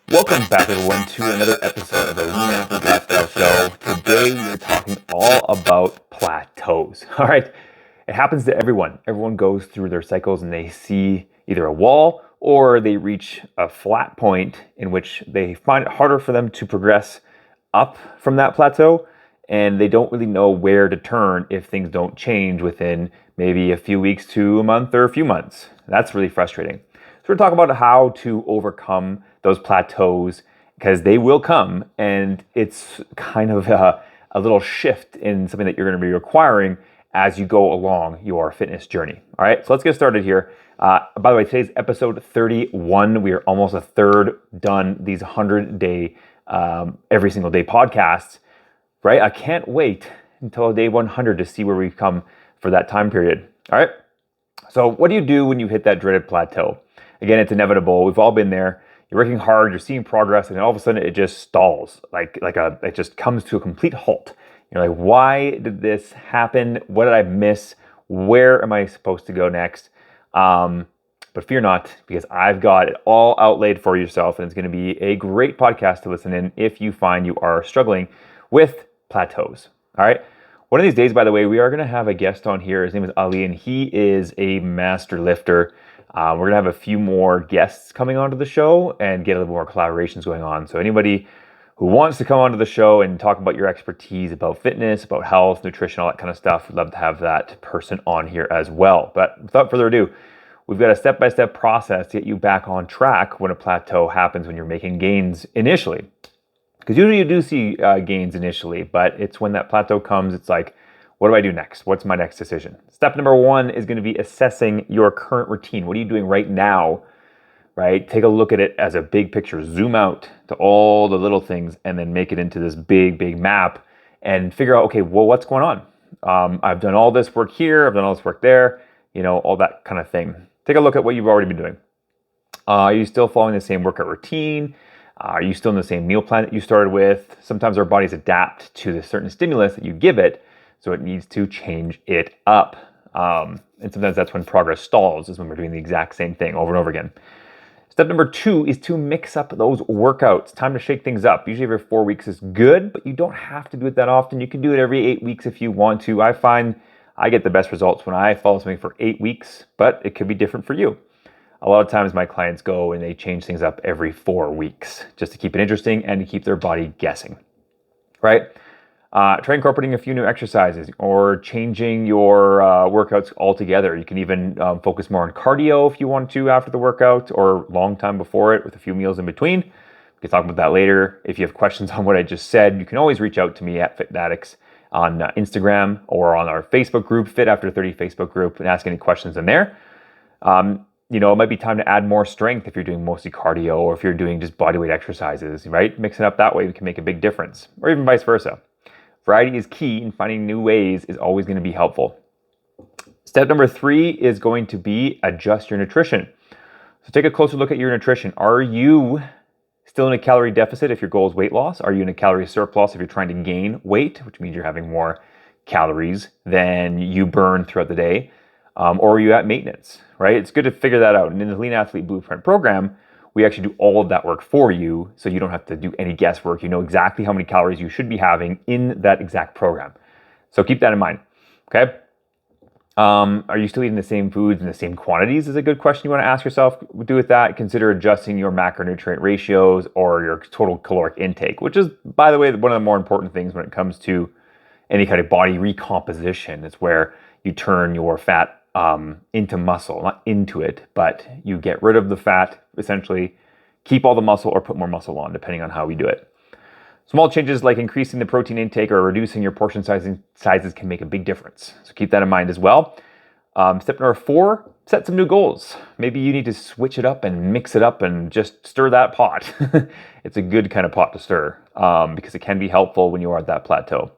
Welcome back, everyone, to another episode of the Reignite Lifestyle Show. Today, we're talking all about plateaus. All right, it happens to everyone. Everyone goes through their cycles and they see either a wall or they reach a flat point in which they find it harder for them to progress up from that plateau, and they don't really know where to turn if things don't change within maybe a few weeks to a month or a few months. That's really frustrating. So we're talking about how to overcome those plateaus because they will come, and it's kind of a little shift in something that you're going to be requiring as you go along your fitness journey. All right, so let's get started here. By the way, today's episode 31. We are almost a third done these 100-day, every single day podcasts, right? I can't wait until day 100 to see where we've come for that time period. All right, so what do you do when you hit that dreaded plateau? Again, it's inevitable. We've all been there. You're working hard, you're seeing progress, and then all of a sudden it just stalls. It just comes to a complete halt. You're like, why did this happen? What did I miss? Where am I supposed to go next? But fear not, because I've got it all outlaid for yourself, and it's going to be a great podcast to listen in if you find you are struggling with plateaus. All right. One of these days, by the way, we are going to have a guest on here. His name is Ali, and he is a master lifter. We're going to have a few more guests coming onto the show and get a little more collaborations going on. So anybody who wants to come onto the show and talk about your expertise about fitness, about health, nutrition, all that kind of stuff, we'd love to have that person on here as well. But without further ado, we've got a step-by-step process to get you back on track when a plateau happens, when you're making gains initially. Because usually you do see gains initially, but it's when that plateau comes, it's like, what do I do next? What's my next decision? Step number one is going to be assessing your current routine. What are you doing right now, right? Take a look at it as a big picture. Zoom out to all the little things and then make it into this big, big map and figure out, okay, well, what's going on? I've done all this work here. I've done all this work there, all that kind of thing. Take a look at what you've already been doing. Are you still following the same workout routine? Are you still in the same meal plan that you started with? Sometimes our bodies adapt to the certain stimulus that you give it, so it needs to change it up. And sometimes that's when progress stalls, is when we're doing the exact same thing over and over again. Step number two is to mix up those workouts. Time to shake things up. Usually every 4 weeks is good, but you don't have to do it that often. You can do it every 8 weeks if you want to. I find I get the best results when I follow something for 8 weeks, but it could be different for you. A lot of times my clients go and they change things up every 4 weeks just to keep it interesting and to keep their body guessing, right? Try incorporating a few new exercises or changing your workouts altogether. You can even focus more on cardio if you want to after the workout or long time before it with a few meals in between. We can talk about that later. If you have questions on what I just said, you can always reach out to me at FitNatics on Instagram or on our Facebook group, Fit After 30 Facebook group, and ask any questions in there. It might be time to add more strength if you're doing mostly cardio or if you're doing just bodyweight exercises, right? Mix it up that way, we can make a big difference, or even vice versa. Variety is key, and finding new ways is always going to be helpful. Step number 3 is going to be adjust your nutrition. So take a closer look at your nutrition. Are you still in a calorie deficit if your goal is weight loss? Are you in a calorie surplus if you're trying to gain weight, which means you're having more calories than you burn throughout the day? Or are you at maintenance, right? It's good to figure that out. And in the Lean Athlete Blueprint program, we actually do all of that work for you, so you don't have to do any guesswork. You know exactly how many calories you should be having in that exact program. So keep that in mind, okay? Are you still eating the same foods in the same quantities is a good question you want to ask yourself. Do with that, consider adjusting your macronutrient ratios or your total caloric intake, which is, by the way, one of the more important things when it comes to any kind of body recomposition. It's where you turn your fat into muscle, not into it, but you get rid of the fat, essentially keep all the muscle or put more muscle on, depending on how we do it. Small changes like increasing the protein intake or reducing your portion sizes can make a big difference. So keep that in mind as well. Step number 4, set some new goals. Maybe you need to switch it up and mix it up and just stir that pot. It's a good kind of pot to stir because it can be helpful when you are at that plateau.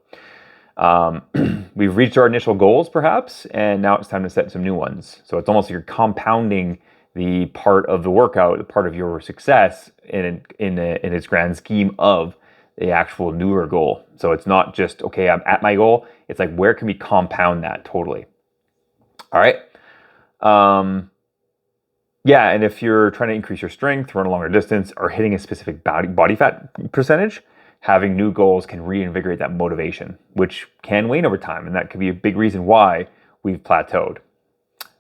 We've reached our initial goals perhaps, and now it's time to set some new ones. So it's almost like you're compounding the part of the workout, the part of your success in its grand scheme of the actual newer goal. So it's not just, okay, I'm at my goal. It's like, where can we compound that totally? All right. Yeah, and if you're trying to increase your strength, run a longer distance, or hitting a specific body fat percentage, having new goals can reinvigorate that motivation, which can wane over time. And that could be a big reason why we've plateaued.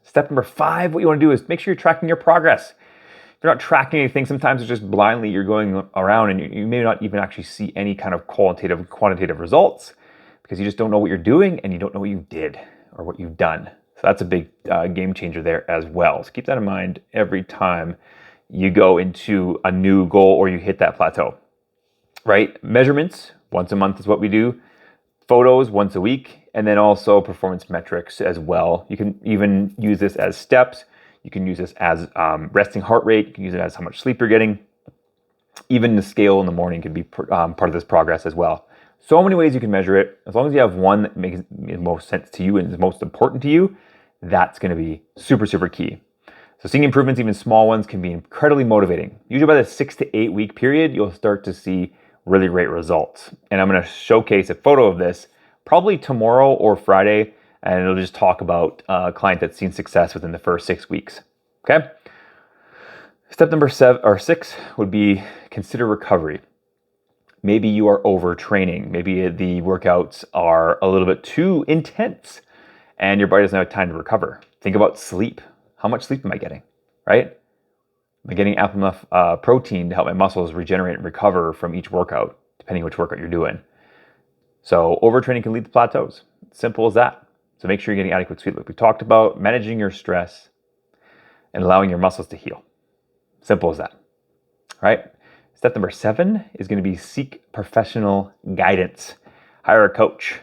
Step number 5, what you want to do is make sure you're tracking your progress. If you're not tracking anything, sometimes it's just blindly you're going around and you may not even actually see any kind of quantitative results because you just don't know what you're doing and you don't know what you did or what you've done. So that's a big game changer there as well. So keep that in mind every time you go into a new goal or you hit that plateau, right? Measurements, once a month is what we do. Photos, once a week. And then also performance metrics as well. You can even use this as steps. You can use this as resting heart rate. You can use it as how much sleep you're getting. Even the scale in the morning can be part of this progress as well. So many ways you can measure it. As long as you have one that makes the most sense to you and is most important to you, that's going to be super, super key. So seeing improvements, even small ones, can be incredibly motivating. Usually by the 6 to 8 week period, you'll start to see really great results. And I'm going to showcase a photo of this probably tomorrow or Friday, and it'll just talk about a client that's seen success within the first 6 weeks. Okay. Step number 6 would be consider recovery. Maybe you are overtraining. Maybe the workouts are a little bit too intense and your body doesn't have time to recover. Think about sleep. How much sleep am I getting, right? Am I getting enough protein to help my muscles regenerate and recover from each workout, depending which workout you're doing? So overtraining can lead to plateaus. Simple as that. So make sure you're getting adequate sleep like we talked about, managing your stress, and allowing your muscles to heal. Simple as that, right? Step number 7 is going to be seek professional guidance. Hire a coach.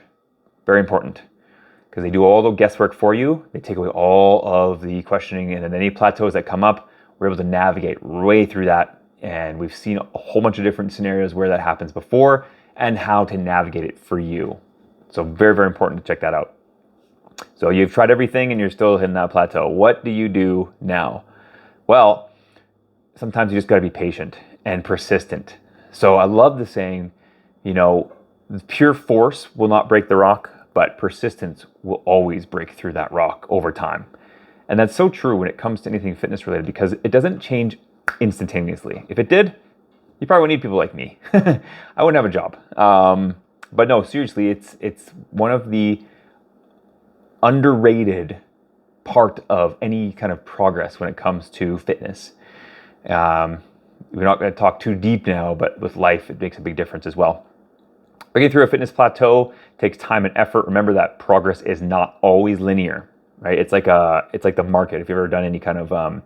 Very important because they do all the guesswork for you. They take away all of the questioning, and then any plateaus that come up, we're able to navigate way through that. And we've seen a whole bunch of different scenarios where that happens before and how to navigate it for you. So very, very important to check that out. So you've tried everything and you're still hitting that plateau. What do you do now? Well, sometimes you just got to be patient and persistent. So I love the saying, pure force will not break the rock, but persistence will always break through that rock over time. And that's so true when it comes to anything fitness related because it doesn't change instantaneously. If it did, you probably would need people like me. I wouldn't have a job. But no, seriously, it's one of the underrated part of any kind of progress when it comes to fitness. We're not going to talk too deep now, but with life, it makes a big difference as well. Breaking through a fitness plateau takes time and effort. Remember that progress is not always linear, right? It's like the market. If you've ever done any kind of,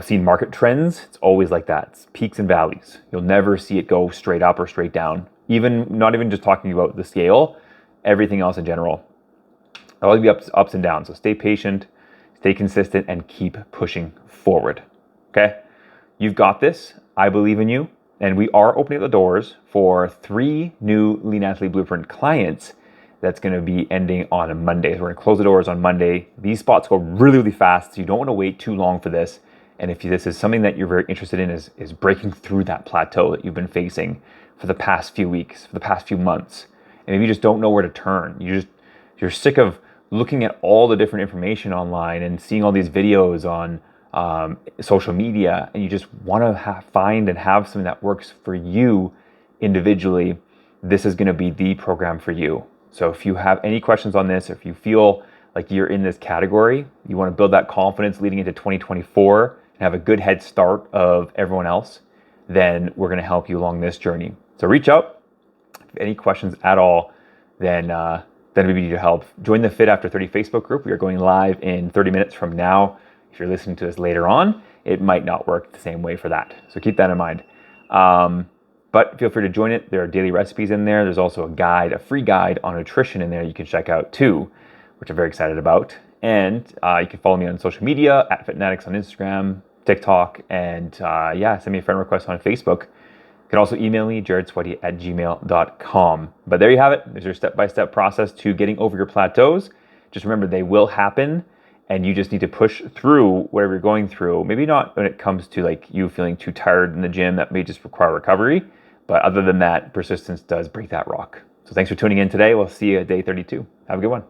seen market trends, it's always like that. It's peaks and valleys. You'll never see it go straight up or straight down. Not even just talking about the scale, everything else in general. There'll always be ups and downs. So stay patient, stay consistent, and keep pushing forward. Okay? You've got this. I believe in you. And we are opening the doors for 3 new Lean Athlete Blueprint clients that's going to be ending on a Monday. So we're going to close the doors on Monday. These spots go really, really fast, so you don't want to wait too long for this. And if this is something that you're very interested in is breaking through that plateau that you've been facing for the past few weeks, for the past few months, and maybe you just don't know where to turn. You're sick of looking at all the different information online and seeing all these videos on social media, and you just want to find and have something that works for you individually. This is going to be the program for you. So if you have any questions on this, if you feel like you're in this category, you want to build that confidence leading into 2024 and have a good head start of everyone else, then we're going to help you along this journey. So reach out. If you have any questions at all, then we need your help. Join the Fit After 30 Facebook group. We are going live in 30 minutes from now. If you're listening to this later on, it might not work the same way for that. So keep that in mind. But feel free to join it. There are daily recipes in there. There's also a free guide on nutrition in there you can check out too, which I'm very excited about. And you can follow me on social media at Fitnatics on Instagram, TikTok, and send me a friend request on Facebook. You can also email me, jaredsweity@gmail.com. But there you have it. There's your step-by-step process to getting over your plateaus. Just remember, they will happen, and you just need to push through whatever you're going through. Maybe not when it comes to like you feeling too tired in the gym. That may just require recovery. But other than that, persistence does break that rock. So thanks for tuning in today. We'll see you at day 32. Have a good one.